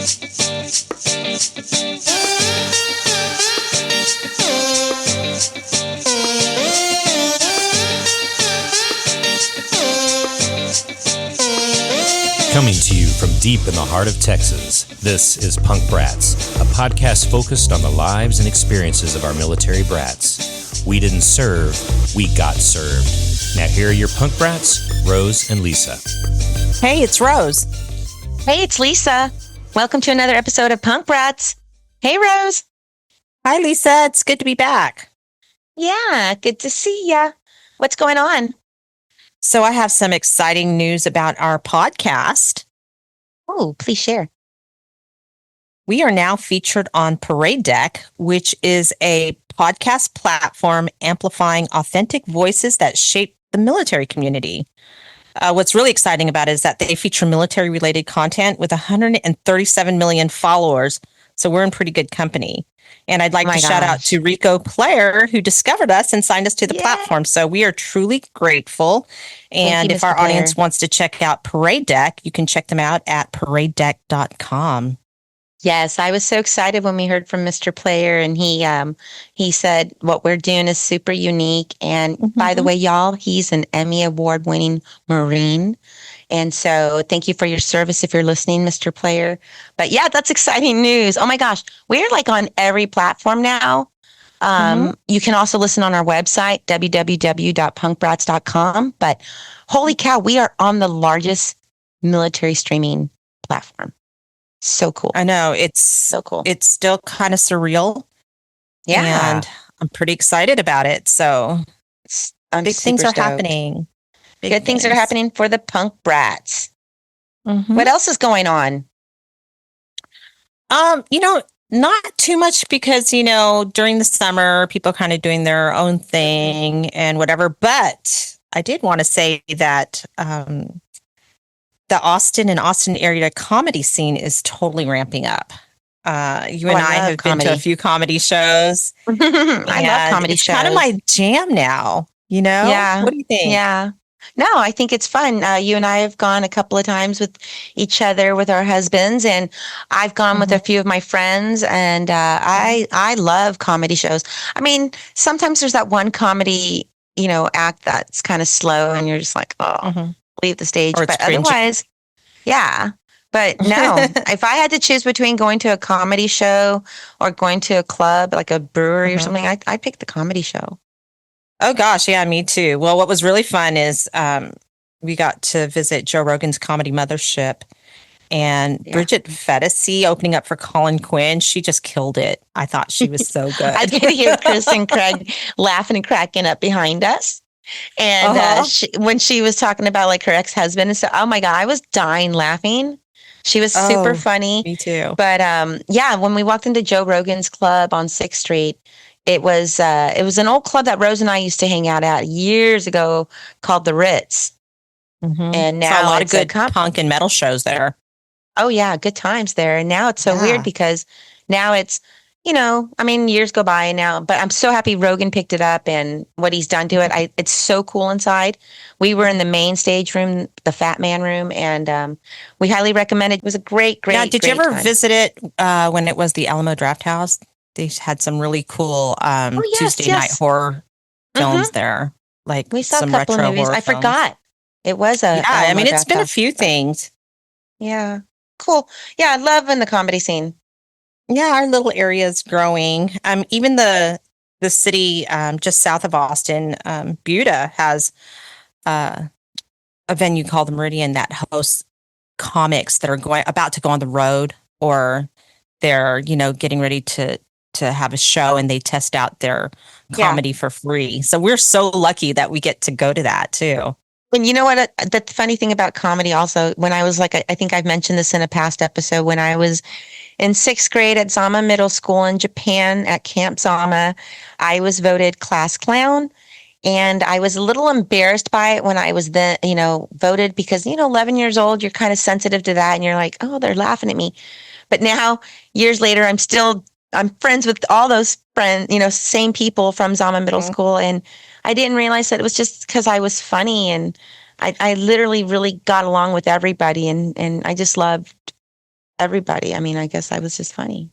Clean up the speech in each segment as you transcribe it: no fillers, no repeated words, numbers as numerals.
Coming to you from deep in the heart of Texas, this is Punk Brats, a podcast focused on the lives and experiences of our military brats. We didn't serve, we got served. Now here are your Punk Brats, Rose and Lisa. Hey, it's Rose. Hey, it's Lisa. Welcome to another episode of Punk Brats. Hey, Rose. Hi, Lisa. It's good to be back. Yeah, good to see ya. What's going on? So I have some exciting news about our podcast. Oh, please share. We are now featured on Parade Deck, which is a podcast platform amplifying authentic voices that shape the military community. What's really exciting about it is that they feature military-related content with 137 million followers, so we're in pretty good company. And I'd like to shout out to Rico Player, who discovered us and signed us to the platform. So we are truly grateful. And if our audience wants to check out Parade Deck, you can check them out at paradedeck.com. Yes, I was so excited when we heard from Mr. Player, and he said what we're doing is super unique. And by the way, y'all, he's an Emmy Award-winning Marine. And so thank you for your service if you're listening, Mr. Player. But yeah, that's exciting news. Oh my gosh, we're like on every platform now. You can also listen on our website, www.punkbrats.com. But holy cow, we are on the largest military streaming platform. So cool. I know. It's so cool. It's still kind of surreal. Yeah. And I'm pretty excited about it. So big things are happening. Good things are happening for the Punk Brats. What else is going on? Not too much because, during the summer, people are kind of doing their own thing and whatever. But I did want to say that the Austin and Austin area comedy scene is totally ramping up. You and I have been to a few comedy shows. I love comedy shows. It's kind of my jam now, Yeah. What do you think? Yeah. No, I think it's fun. You and I have gone a couple of times with each other with our husbands, and I've gone with a few of my friends, and I love comedy shows. I mean, sometimes there's that one comedy, act that's kind of slow, and you're just like, leave the stage. But otherwise, yeah. But no, if I had to choose between going to a comedy show or going to a club, like a brewery or something, I'd pick the comedy show. Oh, gosh. Yeah, me too. Well, what was really fun is we got to visit Joe Rogan's Comedy Mothership, and Bridget Fetisi opening up for Colin Quinn. She just killed it. I thought she was so good. I could hear Chris and Craig laughing and cracking up behind us. And when she was talking about like her ex-husband and stuff, oh my God, I was dying laughing. She was super funny. Me too. But when we walked into Joe Rogan's club on 6th Street, it was an old club that Rose and I used to hang out at years ago called the Ritz. And now a lot of good punk and metal shows there. Oh yeah, good times there. And now it's so weird because now it's, years go by now, but I'm so happy Rogan picked it up and what he's done to it. It's so cool inside. We were in the main stage room, the Fat Man room, and we highly recommend it. It was a great did you ever time. visit it when it was the Alamo Draft House? They had some really cool Tuesday night horror films there. Like we saw some a couple retro of movies. I films. forgot. It was a it's been a few things. Yeah. Cool. Yeah, I love in the comedy scene. Yeah, our little area is growing. Even the city just south of Austin, Buda has a venue called the Meridian that hosts comics that are about to go on the road, or they're getting ready to have a show, and they test out their comedy for free. So we're so lucky that we get to go to that too. And you know what? The funny thing about comedy also, when I was I think I've mentioned this in a past episode, when I was in 6th grade at Zama Middle School in Japan at Camp Zama, I was voted class clown. And I was a little embarrassed by it when I was then, voted because, 11 years old, you're kind of sensitive to that. And you're like, oh, they're laughing at me. But now, years later, I'm friends with all those friends, same people from Zama Middle School. And I didn't realize that it was just because I was funny. And I literally really got along with everybody. And I just loved everybody. I mean, I guess I was just funny.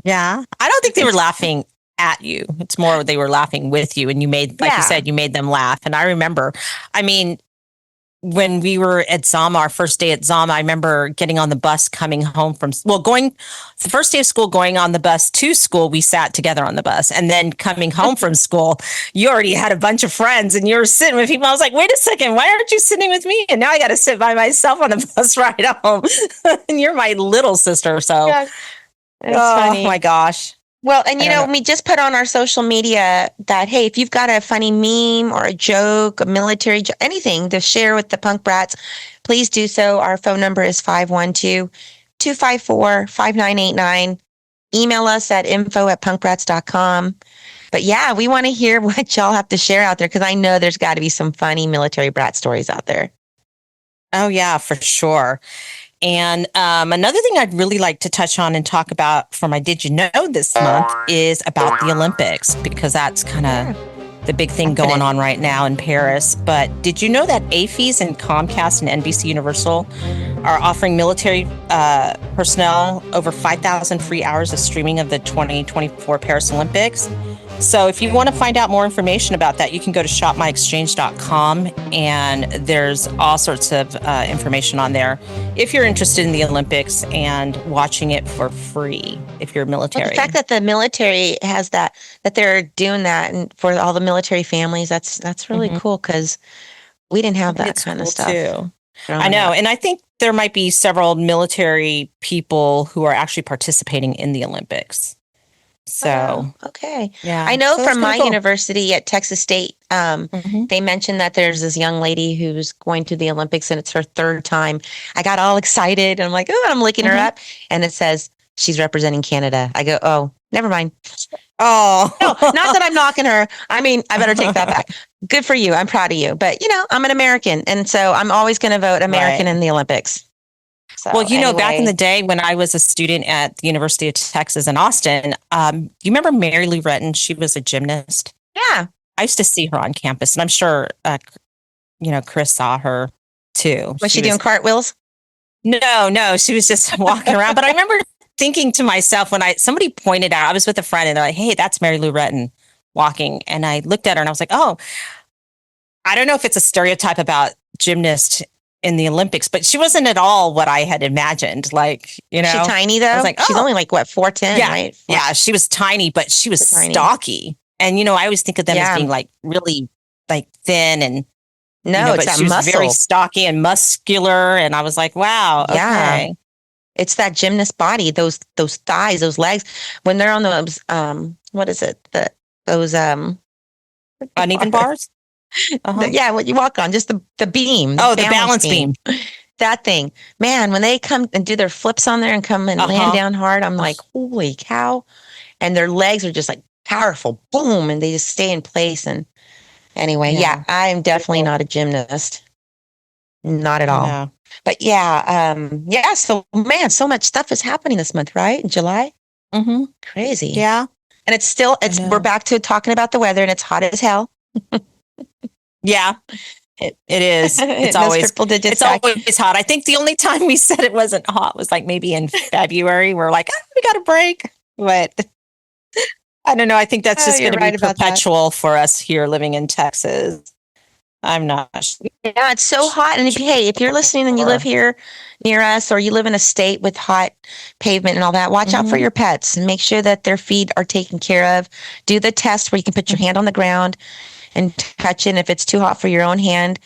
Yeah. I don't think they were laughing at you. It's more they were laughing with you. And you made, like you said, you made them laugh. And I remember, I mean, when we were at Zama, our first day at Zama, I remember getting on the bus coming home from, the first day of school, going on the bus to school, we sat together on the bus. And then coming home from school, you already had a bunch of friends and you were sitting with people. I was like, wait a second, why aren't you sitting with me? And now I got to sit by myself on the bus ride home. And you're my little sister. So, That's funny. Oh my gosh. Well, and we just put on our social media that, hey, if you've got a funny meme or a joke, a military joke, anything to share with the Punk Brats, please do so. Our phone number is 512-254-5989. Email us at info@punkbrats.com. But yeah, we want to hear what y'all have to share out there, because I know there's got to be some funny military brat stories out there. Oh, yeah, for sure. And another thing I'd really like to touch on and talk about for my Did You Know this month is about the Olympics, because that's kind of the big thing going on right now in Paris. But did you know that AFES and Comcast and NBC Universal are offering military personnel over 5,000 free hours of streaming of the 2024 Paris Olympics? So if you want to find out more information about that, you can go to shopmyexchange.com, and there's all sorts of information on there if you're interested in the Olympics and watching it for free if you're military. Well, the fact that the military has that they're doing that, and for all the military families, that's really cool, because we didn't have that kind of stuff too. I know. And I think there might be several military people who are actually participating in the Olympics. So, okay. Yeah. I know so from my university at Texas State, they mentioned that there's this young lady who's going to the Olympics and it's her third time. I got all excited. I'm like, oh, I'm licking her up. And it says she's representing Canada. I go, oh, never mind. Oh, no, not that I'm knocking her. I mean, I better take that back. Good for you. I'm proud of you. But, I'm an American. And so I'm always going to vote American in the Olympics. So, well, back in the day when I was a student at the University of Texas in Austin, you remember Mary Lou Retton? She was a gymnast. Yeah. I used to see her on campus, and I'm sure, Chris saw her too. Was she doing cartwheels? No, she was just walking around. But I remember thinking to myself when somebody pointed out, I was with a friend and they're like, hey, that's Mary Lou Retton walking. And I looked at her and I was like, oh, I don't know if it's a stereotype about gymnast in the Olympics, but she wasn't at all what I had imagined. Like, She's tiny though. I was like, she's only like what, 4'10", right? Yeah, she was tiny, but she was stocky. And I always think of them as being like really like thin and it's but that she was muscle. very stocky and muscular. And I was like, wow, okay. Yeah. It's that gymnast body, those thighs, those legs. When they're on those what is it? Those uneven bars? What you walk on, just the beam. The balance beam. That thing. Man, when they come and do their flips on there and come and land down hard, I'm like, holy cow. And their legs are just like powerful. Boom. And they just stay in place. And anyway, I'm definitely not a gymnast. Not at all. No. But so man, so much stuff is happening this month, right? In July? Mm-hmm. Crazy. Yeah. And we're back to talking about the weather, and it's hot as hell. Yeah, it is. It's always triple digits. It's always hot. I think the only time we said it wasn't hot was like maybe in February. We're like, we got a break. But I don't know. I think that's just going to be perpetual for us here living in Texas. I'm not sure. Yeah, it's so hot. And if you're listening and you live here near us, or you live in a state with hot pavement and all that, watch out for your pets and make sure that their feet are taken care of. Do the test where you can put your hand on the ground and touch it. And if it's too hot for your own hand,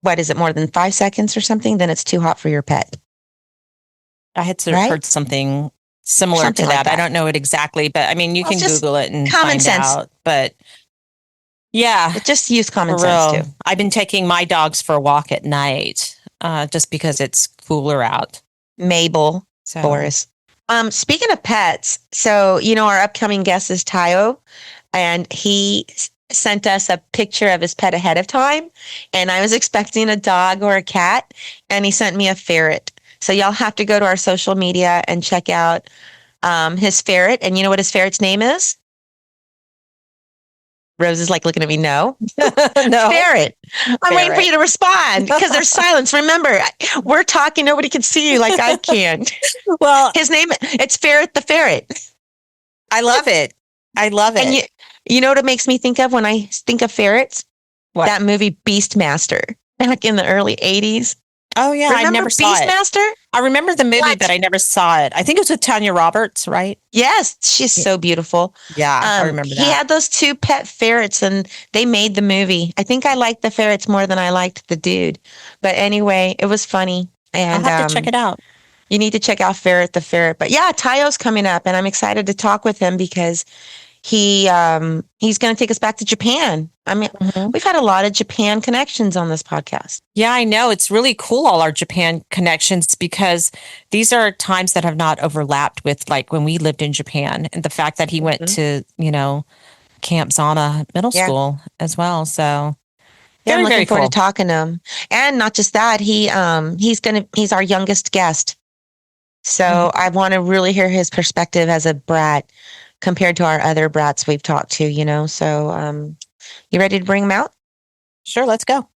what is it, more than 5 seconds or something, then it's too hot for your pet. I had heard something similar to that. I don't know it exactly, but I mean, you can Google it and find out. But yeah, just use common sense too. I've been taking my dogs for a walk at night, just because it's cooler out. Mabel, Boris. Speaking of pets, so our upcoming guest is Taiyo, and he sent us a picture of his pet ahead of time, and I was expecting a dog or a cat, and he sent me a ferret. So y'all have to go to our social media and check out his ferret. And you know what his ferret's name is? Rose is like looking at me. No, No. ferret. I'm waiting for Ferret. you to respond because there's silence. Remember, we're talking. Nobody can see you like I can. Well, His name, it's Ferret the Ferret. I love it. I love it. And you know what it makes me think of when I think of ferrets? What? That movie Beastmaster back in the early 80s. Oh, yeah. I Remember never saw it. Beastmaster? I remember the movie, What? but I never saw it. I think it was with Tanya Roberts, right? Yes, she's so beautiful. Yeah, I remember that. He had those two pet ferrets and they made the movie. I think I liked the ferrets more than I liked the dude. But anyway, it was funny. And I'll have to check it out. You need to check out Ferret the Ferret. But yeah, Taiyo's coming up and I'm excited to talk with him because he's going to take us back to Japan. I mean, we've had a lot of Japan connections on this podcast. Yeah, I know. It's really cool, all our Japan connections, because these are times that have not overlapped with like when we lived in Japan, and the fact that he went to, Camp Zana Middle School as well. So I'm looking forward cool. to talking to him. And not just that, he's our youngest guest. So I want to really hear his perspective as a brat compared to our other brats we've talked to, So you ready to bring him out? Sure, let's go.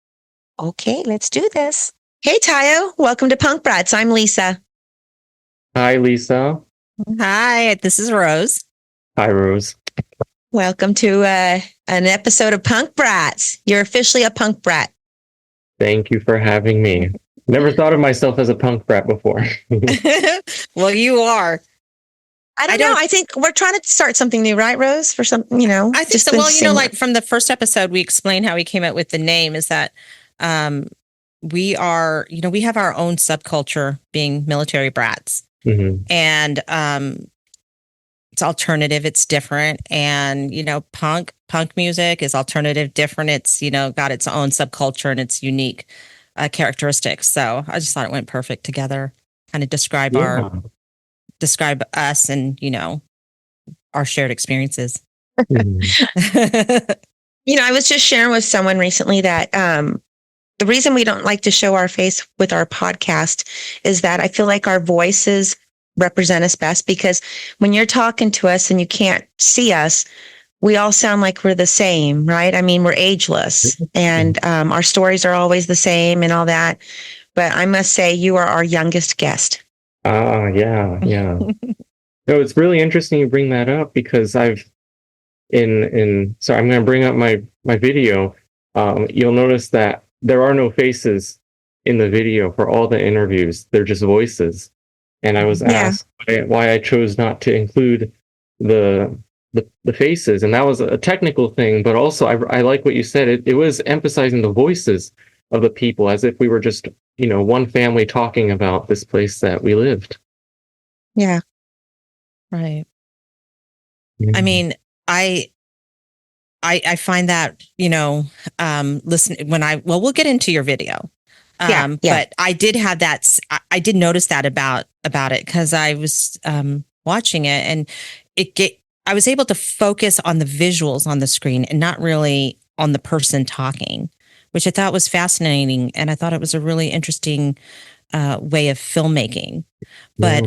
Okay, let's do this. Hey, Taiyo. Welcome to Punk Brats. I'm Lisa. Hi, Lisa. Hi, this is Rose. Hi, Rose. Welcome to an episode of Punk Brats. You're officially a punk brat. Thank you for having me. Never thought of myself as a punk brat before. Well, you are. I don't know. I think we're trying to start something new, right, Rose? For something, I think so. Well, like from the first episode, we explained how we came up with the name is that we are, we have our own subculture being military brats. Mm-hmm. And it's alternative, it's different. And, punk music is alternative, different. It's, got its own subculture and its unique characteristics. So I just thought it went perfect together. Kind of describe us and, our shared experiences. Mm-hmm. I was just sharing with someone recently that the reason we don't like to show our face with our podcast is that I feel like our voices represent us best, because when you're talking to us and you can't see us, we all sound like we're the same, right? I mean, we're ageless and our stories are always the same and all that. But I must say, you are our youngest guest. Yeah. No, it's really interesting you bring that up, because I've so I'm going to bring up my video. You'll notice that there are no faces in the video for all the interviews. They're just voices. And I was asked why I chose not to include the faces, and that was a technical thing. But also, I like what you said. It was emphasizing the voices of the people, as if we were just one family talking about this place that we lived. Yeah. Right. Mm-hmm. I mean, I find that, listen, we'll get into your video. But I did have that. I did notice that about it, because I was watching it, and I was able to focus on the visuals on the screen and not really on the person talking, which I thought was fascinating. And I thought it was a really interesting way of filmmaking. But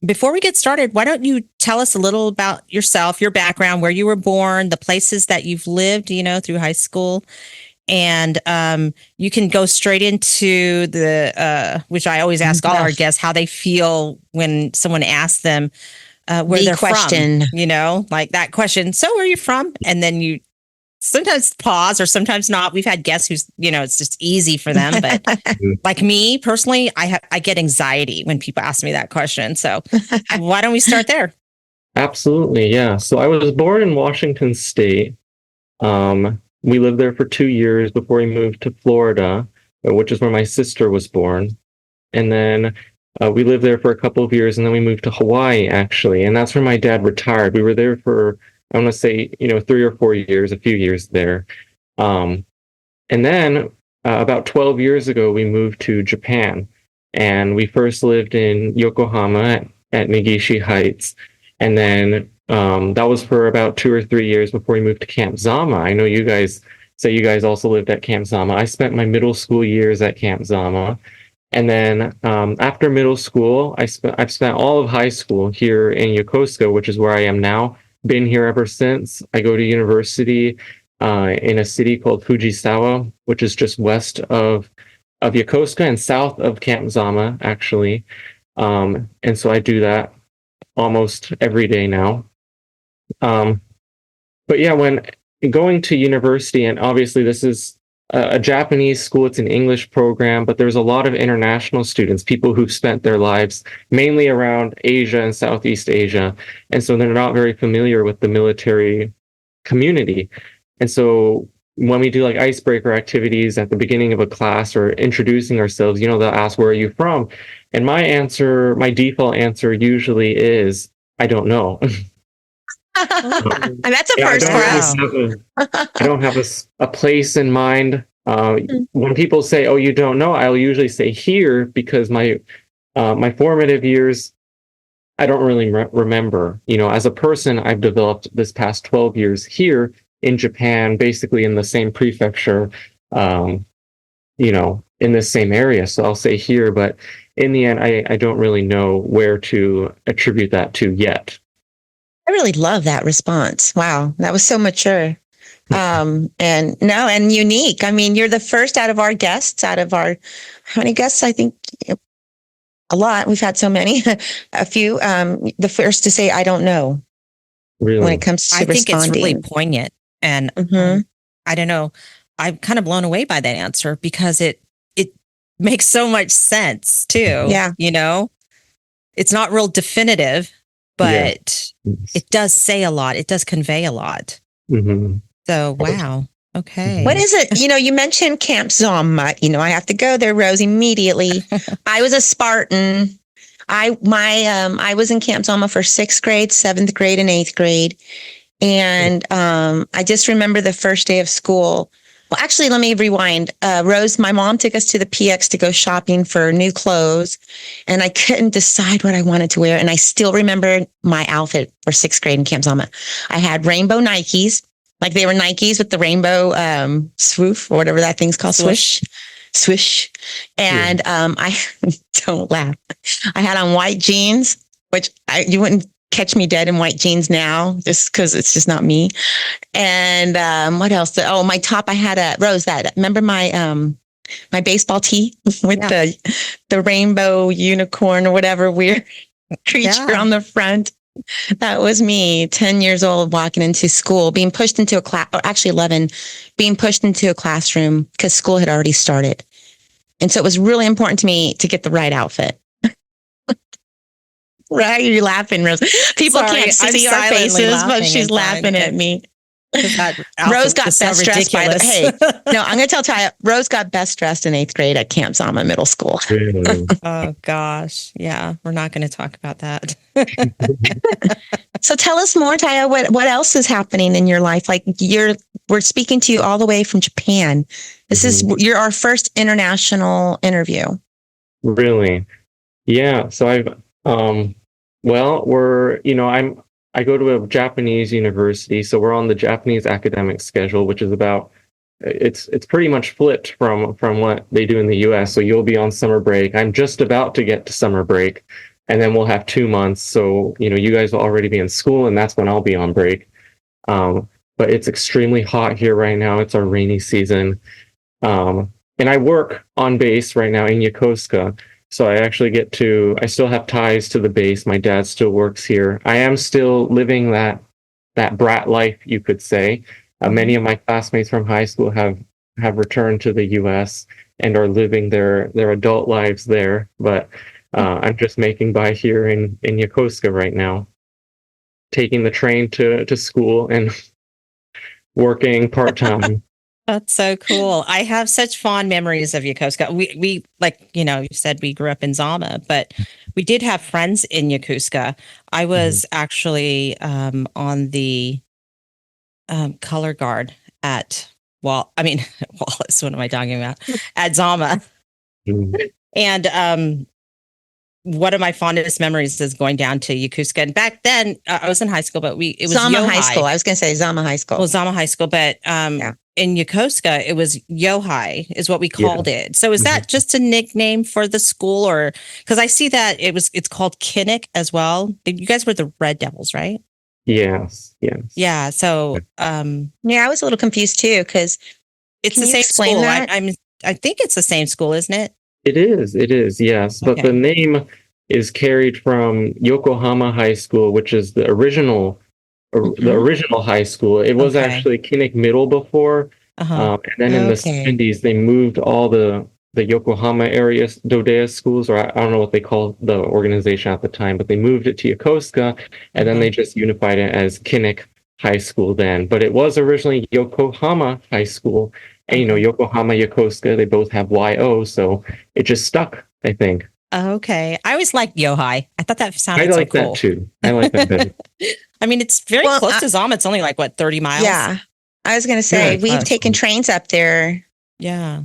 before we get started, why don't you tell us a little about yourself, your background, where you were born, the places that you've lived, through high school. And you can go straight into the, which I always ask all our guests, how they feel when someone asks them where they're from, like that question. So where are you from? And then you sometimes pause or sometimes not. We've had guests who's, it's just easy for them. But like me personally, I get anxiety when people ask me that question. So why don't we start there? Absolutely. Yeah. So I was born in Washington State. We lived there for 2 years before we moved to Florida, which is where my sister was born. And then we lived there for a couple of years, and then we moved to Hawaii, actually. And that's where my dad retired. We were there for, I want to say, 3 or 4 years, a few years there. And then about 12 years ago, we moved to Japan. And we first lived in Yokohama at Negishi Heights. And then that was for about 2 or 3 years before we moved to Camp Zama. I know you guys say you guys also lived at Camp Zama. I spent my middle school years at Camp Zama. And then after middle school, I've spent all of high school here in Yokosuka, which is where I am now. been here ever since. I go to university in a city called Fujisawa, which is just west of Yokosuka and south of Camp Zama, actually. And so I do that almost every day now. But yeah, when going to university, and obviously this is a Japanese school, it's an English program, but there's a lot of international students, people who've spent their lives mainly around Asia and Southeast Asia. And so they're not very familiar with the military community. And so when we do like icebreaker activities at the beginning of a class or introducing ourselves, they'll ask, where are you from? And my default answer usually is, I don't know. And that's a Yeah, first for us. I don't have a place in mind. When people say, "Oh, you don't know," I'll usually say here, because my formative years, I don't really remember. As a person, I've developed this past 12 years here in Japan, basically in the same prefecture, in this same area. So I'll say here, but in the end, I don't really know where to attribute that to yet. I really love that response. Wow, that was so mature. And unique. I mean, you're the first out of our how many guests? I think a lot. We've had so many, a few. The first to say, I don't know. Really? When it comes to responding. I think it's really poignant. And I don't know, I'm kind of blown away by that answer because it makes so much sense too. Yeah. It's not real definitive, but it does say a lot. It does convey a lot. Mm-hmm. So, wow. Okay. What is it? You mentioned Camp Zama. I have to go there, Rose, immediately. I was a Spartan. I was in Camp Zama for 6th grade, 7th grade, and 8th grade. And I just remember the first day of school. Well, actually, let me rewind. Rose, my mom took us to the PX to go shopping for new clothes, and I couldn't decide what I wanted to wear. And I still remember my outfit for 6th grade in Camp Zama. I had rainbow Nikes, like they were Nikes with the rainbow swoosh, or whatever that thing's called, swish. And I don't laugh. I had on white jeans, which you wouldn't catch me dead in white jeans now, just because it's just not me. And what else? My top, I had a Rose. Remember my my baseball tee with the rainbow unicorn or whatever weird creature on the front. That was me, 10 years old, walking into school, being pushed into a class, or actually 11, being pushed into a classroom because school had already started. And so it was really important to me to get the right outfit. Right? You're laughing, Rose. People can't see our faces, but she's laughing at me. Rose got best dressed by the hey. No, I'm going to tell Taiyo. Rose got best dressed in 8th grade at Camp Zama Middle School. Oh gosh, yeah, we're not going to talk about that. So tell us more, Taiyo. What else is happening in your life? Like we're speaking to you all the way from Japan. You're our first international interview. Really? Yeah. So I've I go to a Japanese university, so we're on the Japanese academic schedule, which is it's pretty much flipped from what they do in the US. So you'll be on summer break. I'm just about to get to summer break, and then we'll have 2 months. So, you guys will already be in school, and that's when I'll be on break. But it's extremely hot here right now. It's our rainy season. And I work on base right now in Yokosuka. So I actually I still have ties to the base. My dad still works here. I am still living that brat life, you could say. Many of my classmates from high school have returned to the US and are living their adult lives there. But I'm just making by here in Yokosuka right now, taking the train to school and working part-time. That's so cool. I have such fond memories of Yokosuka. We like, you said we grew up in Zama, but we did have friends in Yokosuka. I was actually on the color guard at Wallace, what am I talking about? At Zama. And one of my fondest memories is going down to Yokosuka. And back then, I was in high school, but it was Zama High School. I was going to say Zama High School. Well, Zama High School, but in Yokosuka, it was Yohai is what we called it. So is that just a nickname for the school, or because I see that it's called Kinnick as well? You guys were the Red Devils, right? Yes, yes. Yeah. So Yeah, I was a little confused too because it's Can the you same explain school. that? I think it's the same school, isn't it? It is, yes. But the Okay. name is carried from Yokohama High School, which is the original high school. It was Okay. actually Kinnick Middle before, Uh-huh. and then in the Okay. 70s they moved all the Yokohama area Dodea schools, or I don't know what they called the organization at the time, but they moved it to Yokosuka, and then they just unified it as Kinnick High School then. But it was originally Yokohama High School, and Okay. Yokohama, Yokosuka, they both have YO, so it just stuck, I think. Okay. I always liked Yohai. I thought that I sounded so like cool. that too. I like that better. I mean, it's very Well, close to Zama. It's only like, what, 30 miles? Yeah. I was going to say, Yeah, we've close. taken trains up there Yeah.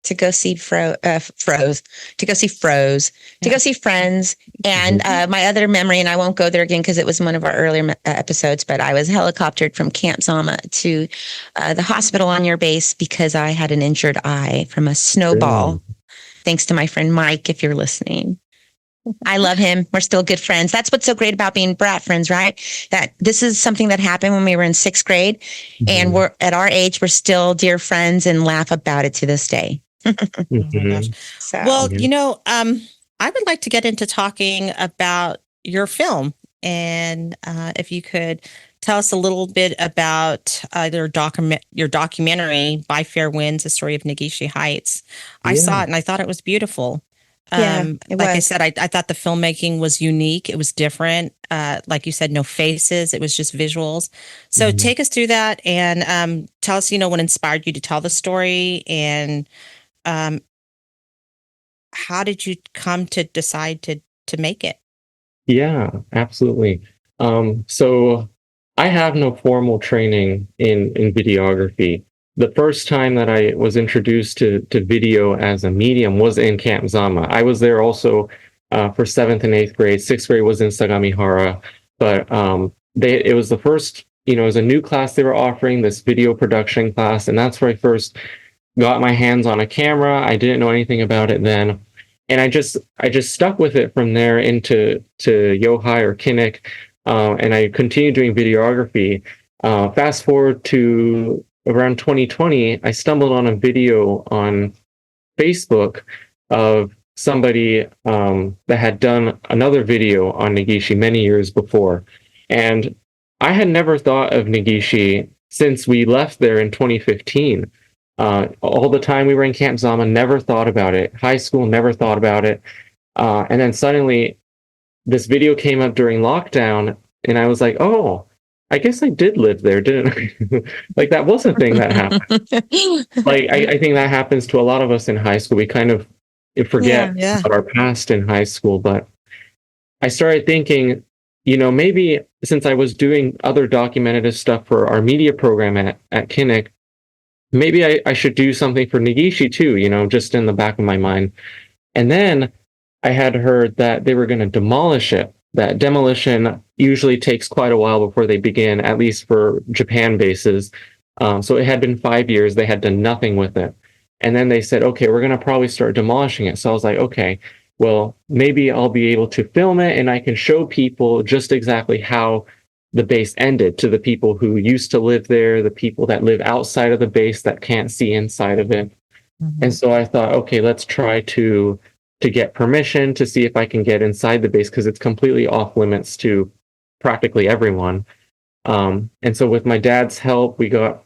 to go see Froze, to go see Froze, to go see friends. And my other memory, and I won't go there again because it was one of our earlier episodes, but I was helicoptered from Camp Zama to the hospital on your base because I had an injured eye from a snowball. Thanks to my friend Mike, if you're listening. I love him. We're still good friends. That's what's so great about being Brat friends, right? That this is something that happened when we were in 6th grade, and we're at our age, we're still dear friends and laugh about it to this day. Oh my gosh. So, Well, I would like to get into talking about your film. And if you could tell us a little bit about your documentary, By Fair Winds, A Story of Negishi Heights. I saw it and I thought it was beautiful. Yeah, it like I was. said, I thought the filmmaking was unique. It was different. Like you said, no faces. It was just visuals. So take us through that and tell us, what inspired you to tell the story, and how did you come to decide to make it? Yeah, absolutely. So I have no formal training in videography. The first time that I was introduced to video as a medium was in Camp Zama. I was there also for 7th and 8th grade. 6th grade was in Sagamihara, but it was the first, it was a new class they were offering, this video production class, and that's where I first got my hands on a camera. I didn't know anything about it then. And I just stuck with it from there into Yohai or Kinnick, and I continued doing videography. Fast forward to around 2020, I stumbled on a video on Facebook of somebody that had done another video on Negishi many years before, and I had never thought of Negishi since we left there in 2015. All the time we were in Camp Zama, never thought about it. High school, never thought about it. And then suddenly this video came up during lockdown, and I was like, oh, I guess I did live there, didn't I? Like, that was a thing that happened. Like, I think that happens to a lot of us in high school. We kind of forget about our past in high school. But I started thinking, maybe since I was doing other documentative stuff for our media program at Kinnick, maybe I should do something for Negishi too, just in the back of my mind. And then I had heard that they were going to demolish it. That demolition usually takes quite a while before they begin, at least for Japan bases. So it had been 5 years. They had done nothing with it. And then they said, okay, we're going to probably start demolishing it. So I was like, okay, well, maybe I'll be able to film it and I can show people just exactly how the base ended, to the people who used to live there, the people that live outside of the base that can't see inside of it. And so I thought, okay, let's try to get permission to see if I can get inside the base, because it's completely off limits to practically everyone. And so with my dad's help, we got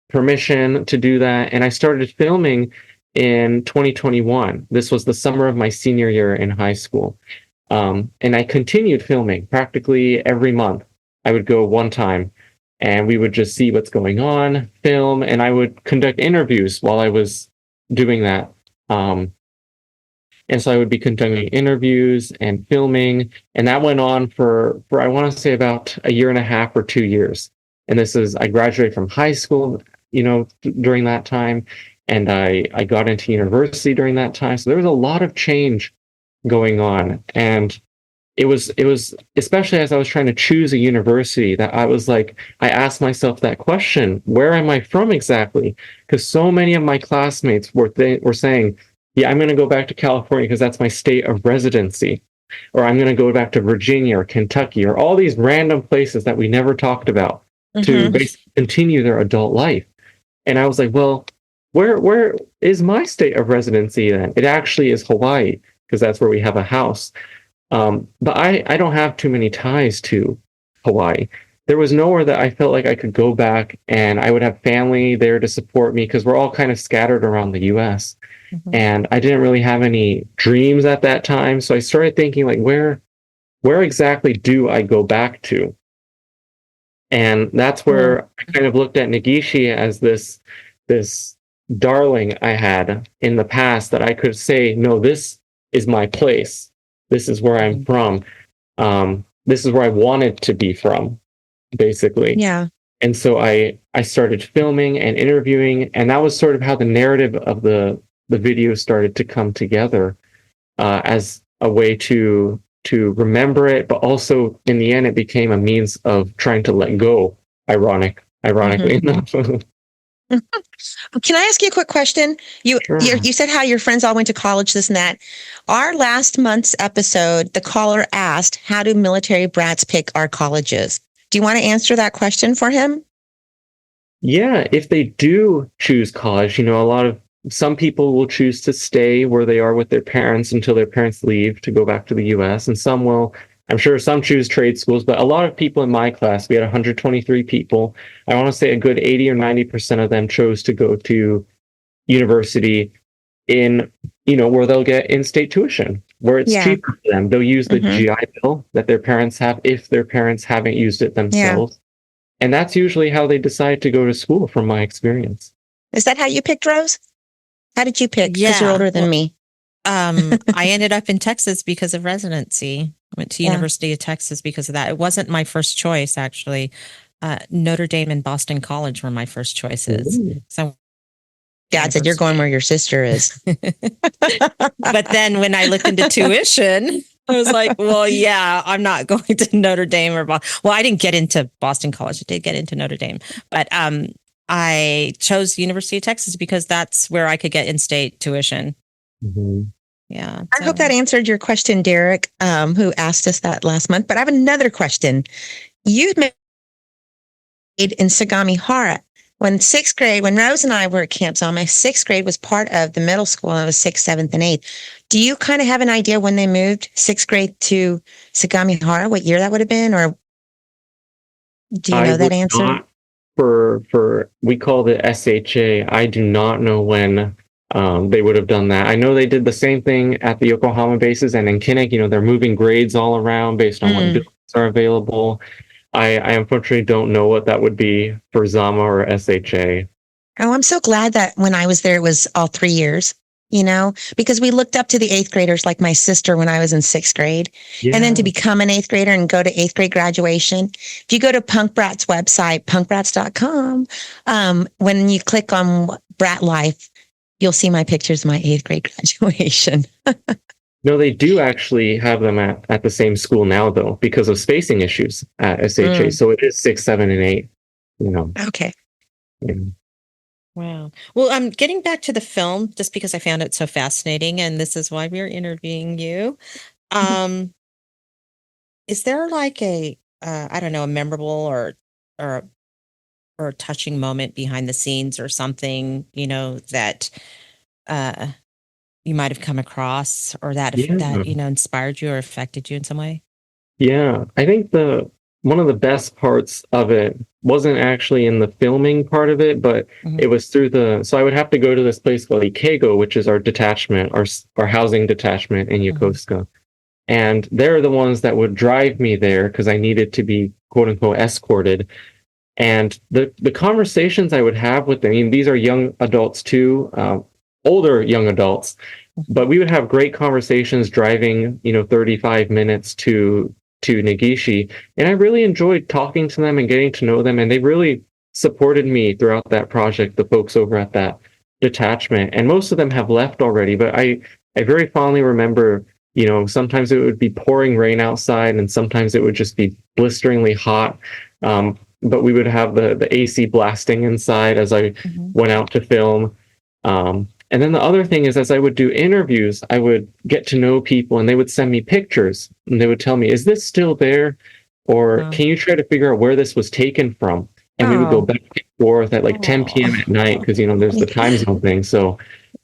permission to do that. And I started filming in 2021. This was the summer of my senior year in high school. And I continued filming practically every month. I would go one time and we would just see what's going on, film, and I would conduct interviews while I was doing that. And so I would be conducting interviews and filming, and that went on for I want to say about a year and a half or 2 years. And I graduated from high school, during that time, and I got into university during that time. So there was a lot of change going on, and it was especially as I was trying to choose a university that I was like, I asked myself that question: where am I from exactly? Because so many of my classmates were saying, yeah, I'm going to go back to California because that's my state of residency. or I'm going to go back to Virginia or Kentucky or all these random places that we never talked about to basically continue their adult life. And I was like, well, where is my state of residency then? It actually is Hawaii, because that's where we have a house. But I don't have too many ties to Hawaii. There was nowhere that I felt like I could go back and I would have family there to support me, because we're all kind of scattered around the US. And I didn't really have any dreams at that time. So I started thinking, like, where exactly do I go back to? And that's where I kind of looked at Negishi as this darling I had in the past, that I could say, no, this is my place. This is where I'm from. This is where I wanted to be from, basically. Yeah. And so I started filming and interviewing, and that was sort of how the narrative of the video started to come together, as a way to remember it, but also in the end it became a means of trying to let go. Ironically enough. Can I ask you a quick question? You said how your friends all went to college, this and that. Our last month's episode, the caller asked, how do military brats pick our colleges? Do you want to answer that question for him? Yeah, if they do choose college, some people will choose to stay where they are with their parents until their parents leave to go back to the US, and I'm sure some choose trade schools, but a lot of people in my class, we had 123 people. I want to say a good 80 or 90% of them chose to go to university in, where they'll get in-state tuition, where it's cheaper for them. They'll use the GI Bill that their parents have if their parents haven't used it themselves. Yeah. And that's usually how they decide to go to school, from my experience. Is that how you picked, Rose? How did you pick? Because you're older than me. I ended up in Texas because of residency. I went to University of Texas because of that. It wasn't my first choice, actually. Notre Dame and Boston College were my first choices. So Dad said, you're going where your sister is. But then when I looked into tuition, I was like, well, yeah, I'm not going to Notre Dame or Boston. Well, I didn't get into Boston College. I did get into Notre Dame. But I chose University of Texas because that's where I could get in-state tuition. Yeah. I hope that answered your question, Derek, who asked us that last month. But I have another question. You made in Sagamihara when sixth grade, when Rose and I were at Camp Zama, sixth grade was part of the middle school, and it was 6th, 7th, and 8th. Do you kind of have an idea when they moved sixth grade to Sagamihara, what year that would have been? Or do you know that answer? We call it SHA. I do not know when they would have done that. I know they did the same thing at the Yokohama bases and in Kinnick. They're moving grades all around based on what buildings are available. I unfortunately don't know what that would be for Zama or SHA. Oh, I'm so glad that when I was there, it was all 3 years, because we looked up to the 8th graders, like my sister when I was in 6th grade. Yeah. And then to become an 8th grader and go to 8th grade graduation. If you go to Punk Brat's website, punkbrats.com, when you click on Brat Life, you'll see my pictures of my 8th grade graduation. No, they do actually have them at the same school now, though, because of spacing issues at SHA. So it is 6, 7, and 8. Okay. Yeah. Wow. Well, getting back to the film, just because I found it so fascinating, and this is why we're interviewing you. Is there like a memorable or a touching moment behind the scenes or something, that you might have come across, or that inspired you or affected you in some way? Yeah, I think one of the best parts of it wasn't actually in the filming part of it, but it was through so I would have to go to this place called Ikego, which is our detachment, our housing detachment in Yokosuka. And they're the ones that would drive me there because I needed to be quote unquote escorted. And the conversations I would have with them, these are young adults too, older young adults, but we would have great conversations driving, 35 minutes to Negishi. And I really enjoyed talking to them and getting to know them. And they really supported me throughout that project, the folks over at that detachment. And most of them have left already, but I very fondly remember, sometimes it would be pouring rain outside and sometimes it would just be blisteringly hot. But we would have the AC blasting inside as I went out to film. And then the other thing is, as I would do interviews, I would get to know people and they would send me pictures and they would tell me, is this still there? Or can you try to figure out where this was taken from? And we would go back and forth at like 10 p.m. at night because, there's the time zone thing. So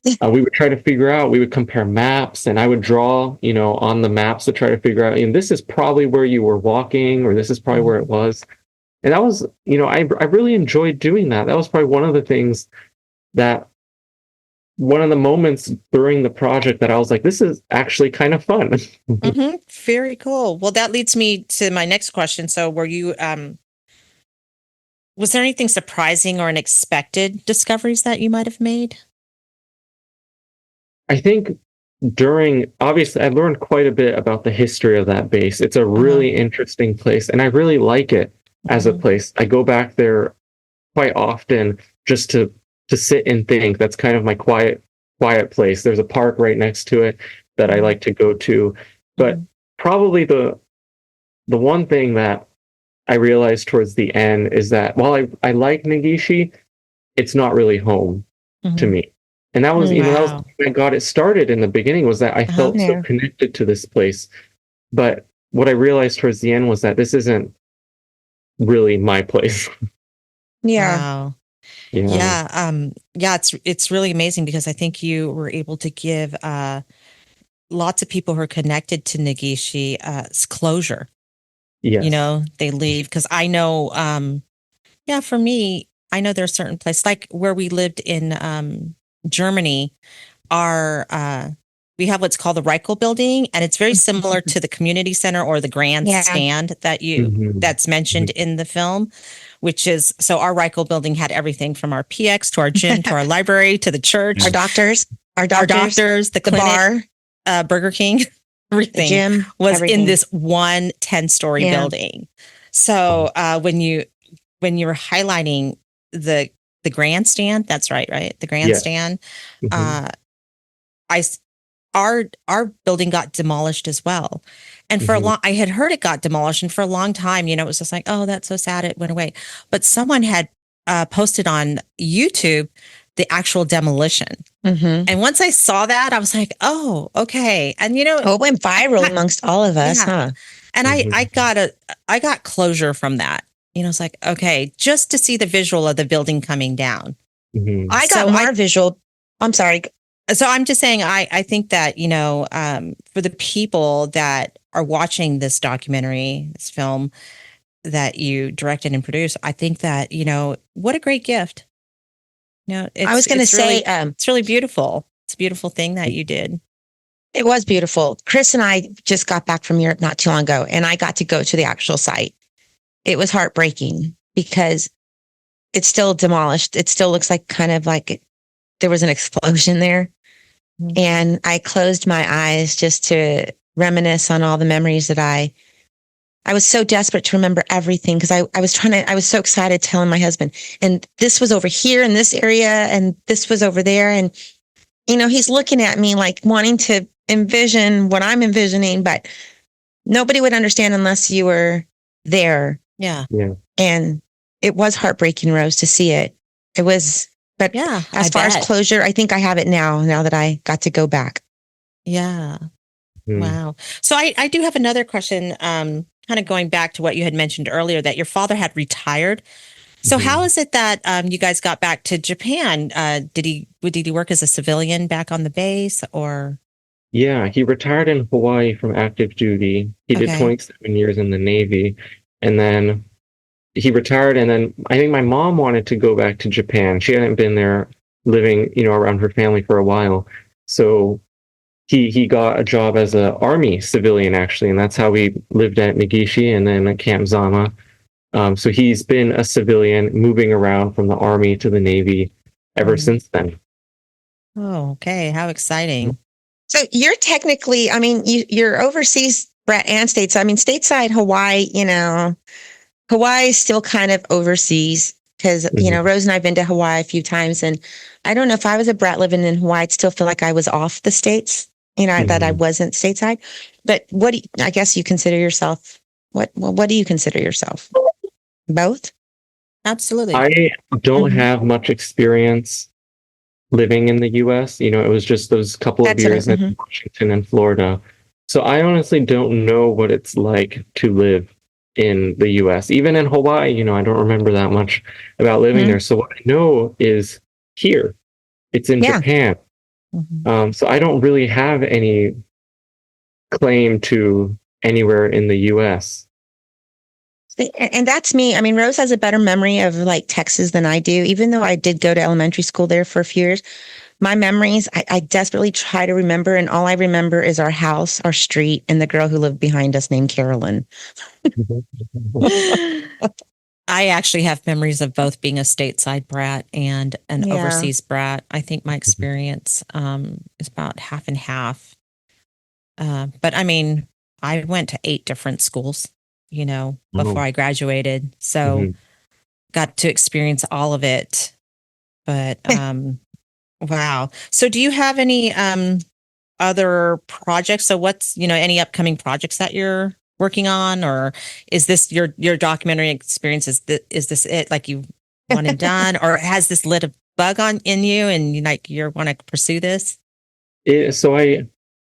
we would try to figure out, we would compare maps and I would draw, on the maps to try to figure out, this is probably where you were walking or this is probably where it was. And that was, I really enjoyed doing that. That was probably one of the things one of the moments during the project that I was like, this is actually kind of fun. Very cool. Well, that leads me to my next question. So were you, was there anything surprising or unexpected discoveries that you might have made? I think obviously I learned quite a bit about the history of that base. It's a really interesting place and I really like it as a place. I go back there quite often just to sit and think. That's kind of my quiet place. There's a park right next to it that I like to go to. But probably the one thing that I realized towards the end is that while I like Negishi, it's not really home to me. And that was, that was when I got it started in the beginning, was that I felt so connected to this place. But what I realized towards the end was that this isn't really my place. Wow. It's really amazing because I think you were able to give lots of people who are connected to Negishi closure. Yes. They leave because I know for me, I know there are certain places like where we lived in Germany, we have what's called the Reichel building, and it's very similar to the community center or the grandstand that's mentioned in the film, which is, so our Reichel building had everything from our PX to our gym to our library to the church, our doctors, the clinic, bar, Burger King, everything gym was in this one 10-story building. So when you were highlighting the grandstand, that's right? The grandstand, our building got demolished as well. And for I had heard it got demolished, and for a long time, it was just like, oh, that's so sad, it went away. But someone had posted on YouTube the actual demolition. And once I saw that, I was like, oh, okay. And it went viral amongst all of us, huh? And I got closure from that. It's like, okay, just to see the visual of the building coming down. I got more visual. I'm sorry. So I'm just saying, I think that, for the people that are watching this documentary, this film that you directed and produced, I think that, what a great gift. I was going to say, it's really beautiful. It's a beautiful thing that you did. It was beautiful. Chris and I just got back from Europe not too long ago, and I got to go to the actual site. It was heartbreaking because it's still demolished. It still looks like kind of like there was an explosion there. And I closed my eyes just to reminisce on all the memories that I was so desperate to remember everything because I was so excited telling my husband, and this was over here in this area and this was over there. And, he's looking at me like wanting to envision what I'm envisioning, but nobody would understand unless you were there. Yeah. And it was heartbreaking, Rose, to see it. It was, but as far as closure, I think I have it now that I got to go back. Yeah. Wow. So I do have another question, kind of going back to what you had mentioned earlier, that your father had retired. So how is it that you guys got back to Japan? Did he work as a civilian back on the base, or? Yeah, he retired in Hawaii from active duty. He did 27 years in the Navy, and then he retired. And then I think my mom wanted to go back to Japan. She hadn't been there living, around her family for a while. So he got a job as an Army civilian, actually, and that's how we lived at Negishi and then at Camp Zama. So he's been a civilian moving around from the Army to the Navy ever since then. Oh, okay. How exciting. So you're technically, you're overseas, Brat, and stateside. Stateside Hawaii, Hawaii is still kind of overseas because, Rose and I have been to Hawaii a few times. And I don't know if I was a Brat living in Hawaii, I'd still feel like I was off the States, that I wasn't stateside. But I guess you consider yourself, what do you consider yourself? Both? Absolutely. I don't have much experience living in the US. You know, it was just those couple of That's what years in Washington and Florida. So I honestly don't know what it's like to live in the US. Even in Hawaii, you know, I don't remember that much about living there. So what I know is here. It's in Japan. So I don't really have any claim to anywhere in the US. And that's me. I mean, Rose has a better memory of like Texas than I do, even though I did go to elementary school there for a few years. My memories, I desperately try to remember, and all I remember is our house, our street, and the girl who lived behind us named Carolyn. I actually have memories of both being a stateside brat and an overseas brat. I think my experience is about half and half. But I mean, I went to 8 different schools, you know, before I graduated. So got to experience all of it. But wow. So do you have any other projects? So what's, you know, any upcoming projects that you're working on, or is this your documentary experience? Is this it? Like you want it done, or has this lit a bug in you and you want to pursue this? So I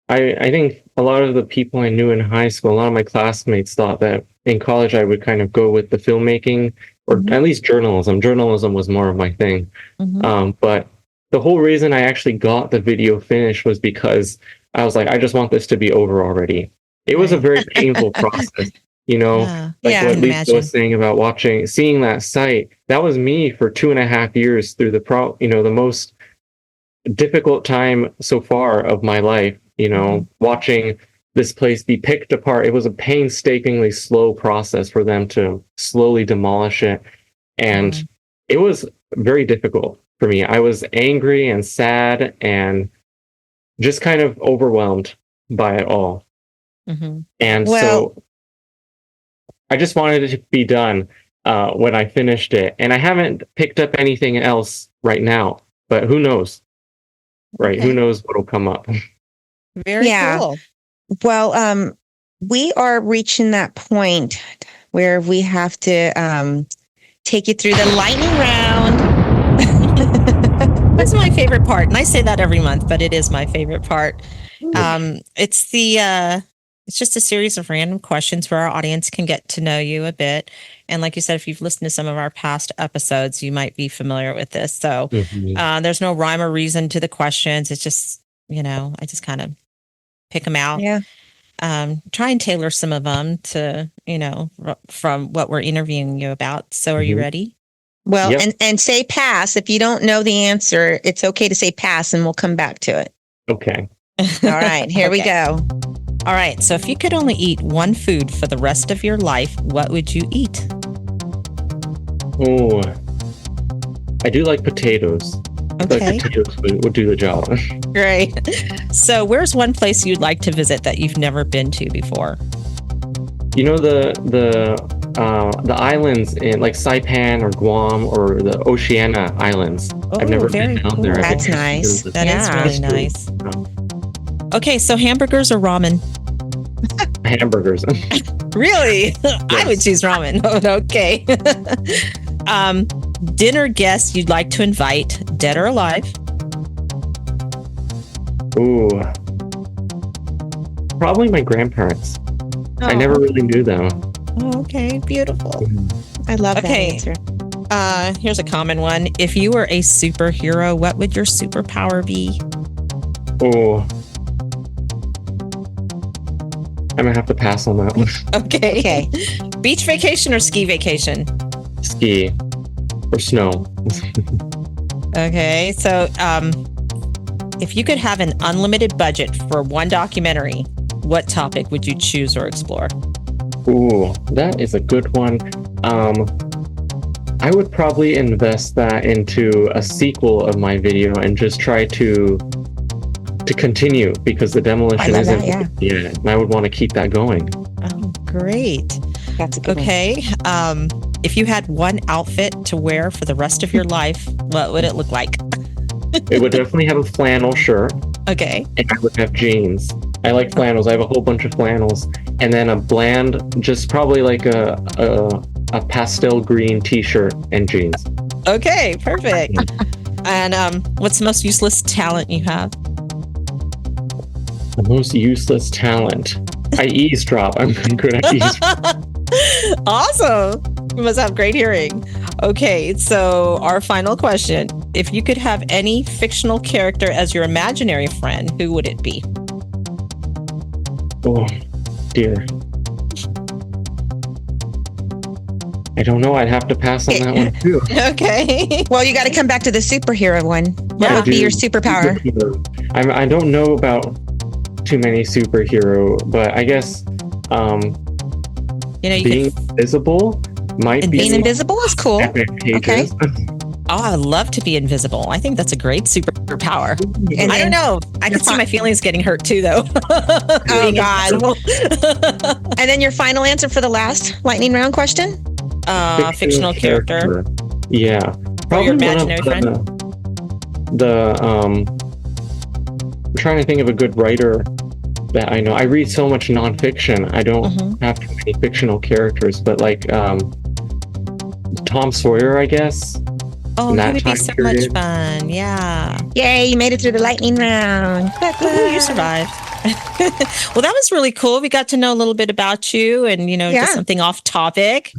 think a lot of the people I knew in high school, a lot of my classmates thought that in college I would kind of go with the filmmaking, or at least journalism. Journalism was more of my thing. But the whole reason I actually got the video finished was because I was like, I just want this to be over already. It was a very painful process, you know, what Lisa was saying about seeing that site. That was me for 2.5 years through the most difficult time so far of my life, you know, watching this place be picked apart. It was a painstakingly slow process for them to slowly demolish it. And it was very difficult for me. I was angry and sad and just kind of overwhelmed by it all. And so I just wanted it to be done when I finished it. And I haven't picked up anything else right now, but who knows? Right. Who knows what'll come up? Very cool. Well, we are reaching that point where we have to take you through the lightning round. That's my favorite part. And I say that every month, but it is my favorite part. It's just a series of random questions where our audience can get to know you a bit. And like you said, if you've listened to some of our past episodes, you might be familiar with this. So there's no rhyme or reason to the questions. It's just, you know, I just kind of pick them out. Try and tailor some of them to, you know, from what we're interviewing you about. So are you ready? Well, and say pass. If you don't know the answer, it's okay to say pass and we'll come back to it. Okay. All right, here we go. All right. So if you could only eat one food for the rest of your life, what would you eat? Oh, I do like potatoes. Okay. Like potatoes would do the job. Great. So where's one place you'd like to visit that you've never been to before? You know, the islands in like Saipan or Guam or the Oceania Islands. I've never been down there. That's nice. That is really nice. Okay, so hamburgers or ramen? Hamburgers. Really? Yes. I would choose ramen. Okay. Dinner guests you'd like to invite, dead or alive? Ooh. Probably my grandparents. I never really knew them. Oh, okay, beautiful. I love that answer. Here's a common one. If you were a superhero, what would your superpower be? Oh. I'm gonna have to pass on that one. Okay. Beach vacation or ski vacation? Ski. Or snow. Okay, so if you could have an unlimited budget for one documentary, what topic would you choose or explore? Ooh, that is a good one. I would probably invest that into a sequel of my video and just try to continue, because the demolition isn't yet, and I would want to keep that going. Oh, great. That's a good one. Okay. If you had one outfit to wear for the rest of your life, what would it look like? It would definitely have a flannel shirt. Okay. And I would have jeans. I like flannels. I have a whole bunch of flannels. And then a bland, just probably like a pastel green t-shirt and jeans. Okay, perfect. And what's the most useless talent you have? The most useless talent. I eavesdrop. I'm good at eavesdrop. Awesome. You must have great hearing. Okay, so our final question. If you could have any fictional character as your imaginary friend, who would it be? Oh, dear. I don't know. I'd have to pass on that one too. Okay. Well, you got to come back to the superhero one. What Yeah. would be your superpower? I don't know about too many superhero, but I guess You being could. invisible might be Being invisible is cool. epic pages. Oh, I'd love to be invisible. I think that's a great superpower. And I don't then- know. I can see my feelings getting hurt too, though. Oh, Being God. invisible. And then your final answer for the last lightning round question? Fictional character. Yeah. Probably your one of imaginary friend? I'm trying to think of a good writer that I know. I read so much nonfiction. I don't have too many fictional characters, but like Tom Sawyer, I guess. Oh, in that that would be time so period. much fun. Yeah. Yay, you made it through the lightning round. Ooh, you survived. Well, that was really cool. We got to know a little bit about you and, Yeah. just something off topic.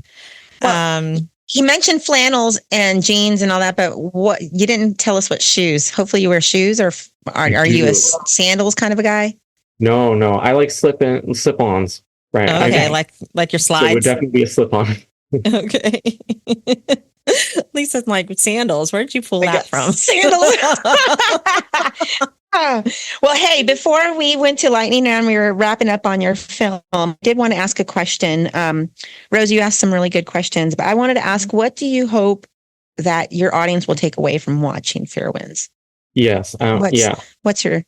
Well, He mentioned flannels and jeans and all that, but what you didn't tell us what shoes. Hopefully you wear shoes, or are you a sandals kind of a guy? No. I like slip-ons. Right. Okay, like your So it would slides. definitely be a slip-on. Okay. Lisa's like sandals. Where did you pull that from? Sandals. Well, hey, before we went to lightning round, we were wrapping up on your film. I did want to ask a question. Rose, you asked some really good questions, but I wanted to ask, what do you hope that your audience will take away from watching Fair Winds? Yes. What's your...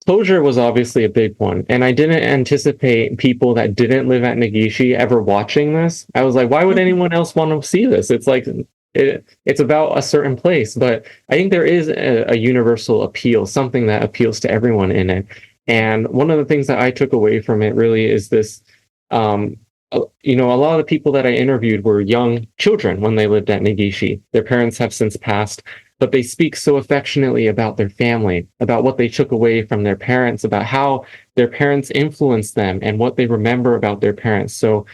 Closure was obviously a big one, and I didn't anticipate people that didn't live at Negishi ever watching this. I was like, why would anyone else want to see this? It's like it's about a certain place, but I think there is a universal appeal, something that appeals to everyone in it. And one of the things that I took away from it really is this. A lot of the people that I interviewed were young children when they lived at Negishi. Their parents have since passed, but they speak so affectionately about their family, about what they took away from their parents, about how their parents influenced them and what they remember about their parents. So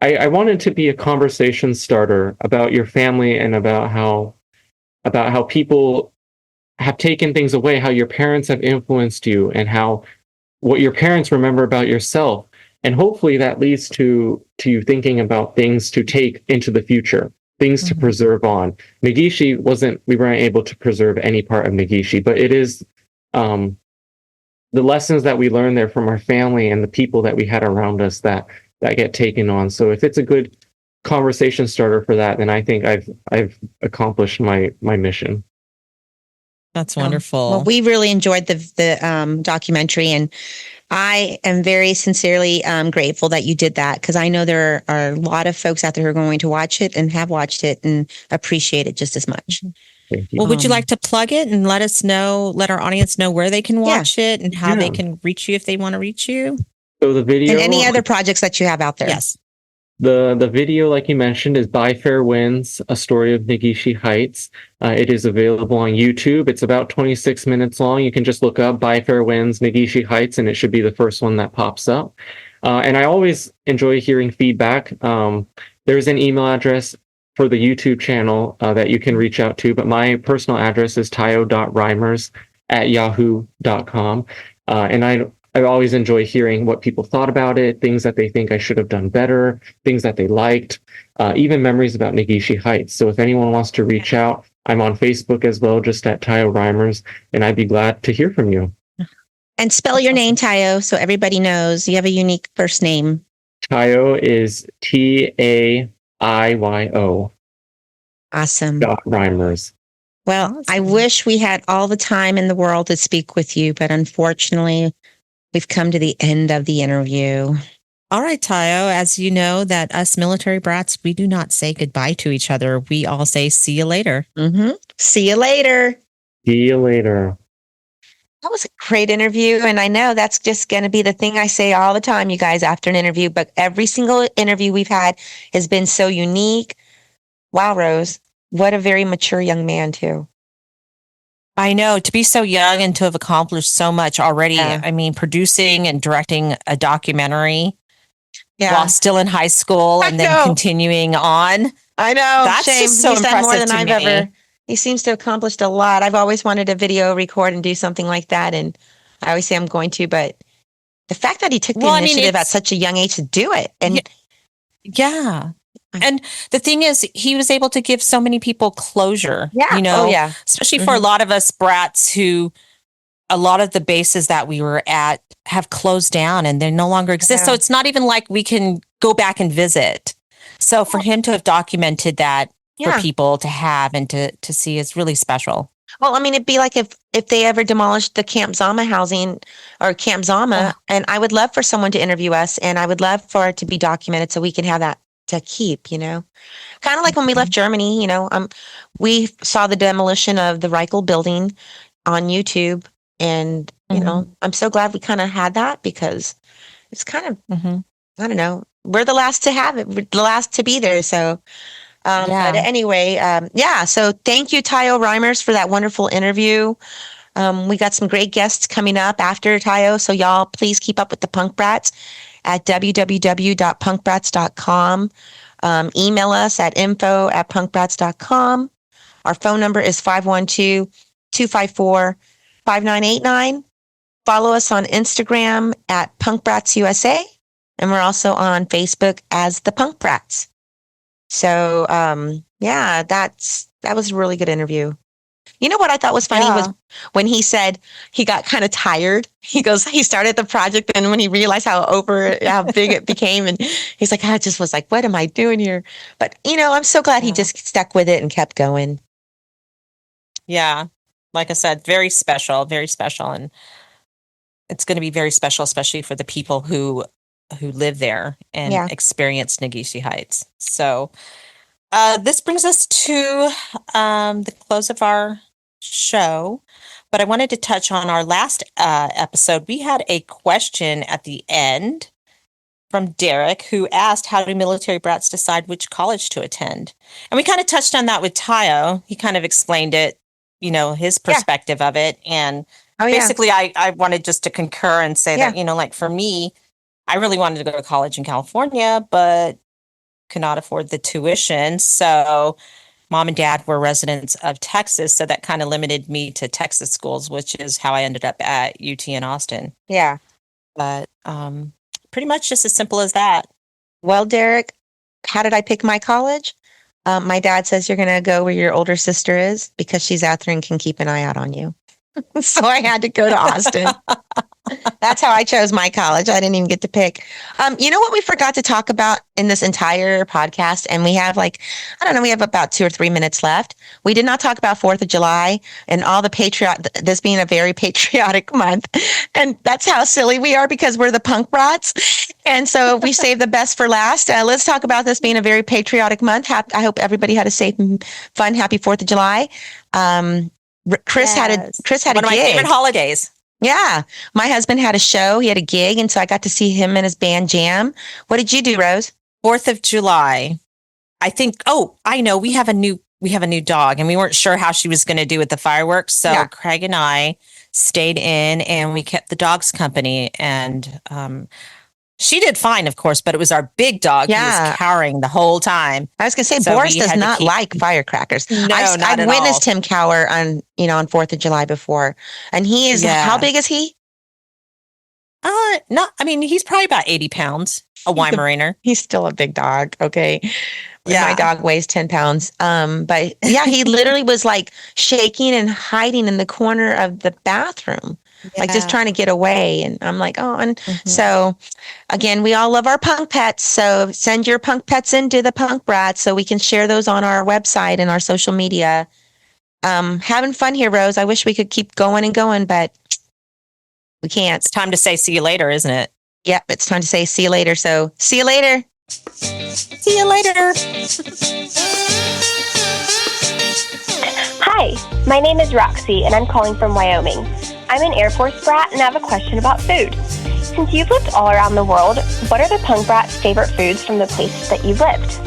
I wanted to be a conversation starter about your family and about how people have taken things away, how your parents have influenced you, and what your parents remember about yourself. And hopefully that leads to you thinking about things to take into the future, things to preserve on. Negishi we weren't able to preserve any part of Negishi, but it is the lessons that we learned there from our family and the people that we had around us that get taken on. So if it's a good conversation starter for that, then I think I've accomplished my mission. That's wonderful. Well, we really enjoyed the documentary, and I am very sincerely grateful that you did that, because I know there are a lot of folks out there who are going to watch it and have watched it and appreciate it just as much. Thank you. Well, would you like to plug it and let our audience know where they can watch it and how they can reach you if they want to reach you? So the video And any other projects that you have out there. Yes. The video, like you mentioned, is By Fair Winds, A Story of Negishi Heights. It is available on YouTube. It's about 26 minutes long. You can just look up By Fair Winds, Negishi Heights, and it should be the first one that pops up. And I always enjoy hearing feedback. There's an email address for the YouTube channel that you can reach out to, but my personal address is tayo.reimers@yahoo.com. And I always enjoy hearing what people thought about it, things that they think I should have done better, things that they liked, even memories about Negishi Heights. So if anyone wants to reach out, I'm on Facebook as well, just at Taiyo Reimers, and I'd be glad to hear from you. And spell your name, Taiyo, so everybody knows you have a unique first name. Taiyo is Taiyo. Awesome. Reimers. Well, I wish we had all the time in the world to speak with you, but unfortunately, we've come to the end of the interview. All right, Taiyo, as you know that us military brats, we do not say goodbye to each other. We all say, see you later. See you later. See you later. That was a great interview. And I know that's just going to be the thing I say all the time, you guys, after an interview. But every single interview we've had has been so unique. Wow, Rose. What a very mature young man, too. I know, to be so young and to have accomplished so much already. Yeah. I mean, producing and directing a documentary Yeah. while still in high school I and then know. continuing on. I know. That's Shame. just so He's done more impressive than to I've me. ever. He seems to have accomplished a lot. I've always wanted to video record and do something like that, and I always say I'm going to, but the fact that he took the Well, I mean, initiative at it's- such a young age to do it, and Yeah. And the thing is, he was able to give so many people closure, yeah, you know, oh yeah, especially for a lot of us brats who a lot of the bases that we were at have closed down and they no longer exist. So Yeah. it's not even like we can go back and visit. So for him to have documented that for Yeah. people to have and to see is really special. Well, I mean, it'd be like if they ever demolished the Camp Zama housing or Camp Zama, and I would love for someone to interview us, and I would love for it to be documented so we can have that to keep, you know. Kind of like when we left Germany, you know, we saw the demolition of the Reichel building on YouTube, and you know, I'm so glad we kind of had that because it's kind of I don't know, we're the last to have it, we're the last to be there, so. But anyway, yeah. So thank you, Taiyo Reimers, for that wonderful interview. We got some great guests coming up after Taiyo. So y'all please keep up with the Punk Brats at www.punkbrats.com. Email us at info@punkbrats.com. Our phone number is 512-254-5989. Follow us on Instagram at Punk Brats USA. And we're also on Facebook as the Punk Brats. So, yeah, that was a really good interview. You know what I thought was funny was when he said he got kind of tired. He goes, he started the project, and when he realized how big it became, and he's like, I just was like, what am I doing here? But, you know, I'm so glad he just stuck with it and kept going. Yeah. Like I said, very special. And it's going to be very special, especially for the people who live there and experience Negishi Heights. So this brings us to the close of our show, but I wanted to touch on our last episode. We had a question at the end from Derek, who asked, how do military brats decide which college to attend? And we kind of touched on that with Taiyo. He kind of explained it, you know, his perspective of it. And basically I wanted just to concur and say that, you know, like for me, I really wanted to go to college in California, but could not afford the tuition. So mom and dad were residents of Texas. So that kind of limited me to Texas schools, which is how I ended up at UT in Austin. Yeah. But pretty much just as simple as that. Well, Derek, how did I pick my college? My dad says you're going to go where your older sister is because she's out there and can keep an eye out on you. So I had to go to Austin. That's how I chose my college. I didn't even get to pick. You know what we forgot to talk about in this entire podcast? And we have we have about 2 or 3 minutes left. We did not talk about 4th of July and all the this being a very patriotic month. And that's how silly we are because we're the Punk Brats. And so we saved the best for last. Let's talk about this being a very patriotic month. I hope everybody had a safe and fun, happy 4th of July. Chris had a one of my favorite holidays. Yeah. My husband had a show. He had a gig. And so I got to see him and his band jam. What did you do, Rose? 4th of July. I think, I know. We have a new dog and we weren't sure how she was going to do with the fireworks. So Craig and I stayed in and we kept the dogs company. And she did fine, of course, but it was our big dog who was cowering the whole time. I was going to say, so Boris does not like firecrackers. No, I've witnessed him cower on 4th of July before. And he is, how big is he? He's probably about 80 pounds, a Weimaraner. He's still a big dog. Okay. My dog weighs 10 pounds. But yeah, he literally was like shaking and hiding in the corner of the bathroom. Like just trying to get away. And I'm like, so again, we all love our punk pets. So send your punk pets into the Punk Brats so we can share those on our website and our social media. Having fun here, Rose. I wish we could keep going and going, but we can't. It's time to say see you later, isn't it? Yep. It's time to say see you later. So see you later. See you later. Hi, my name is Roxy and I'm calling from Wyoming. I'm an Air Force brat and I have a question about food. Since you've lived all around the world, what are the Punk Brats' favorite foods from the places that you've lived?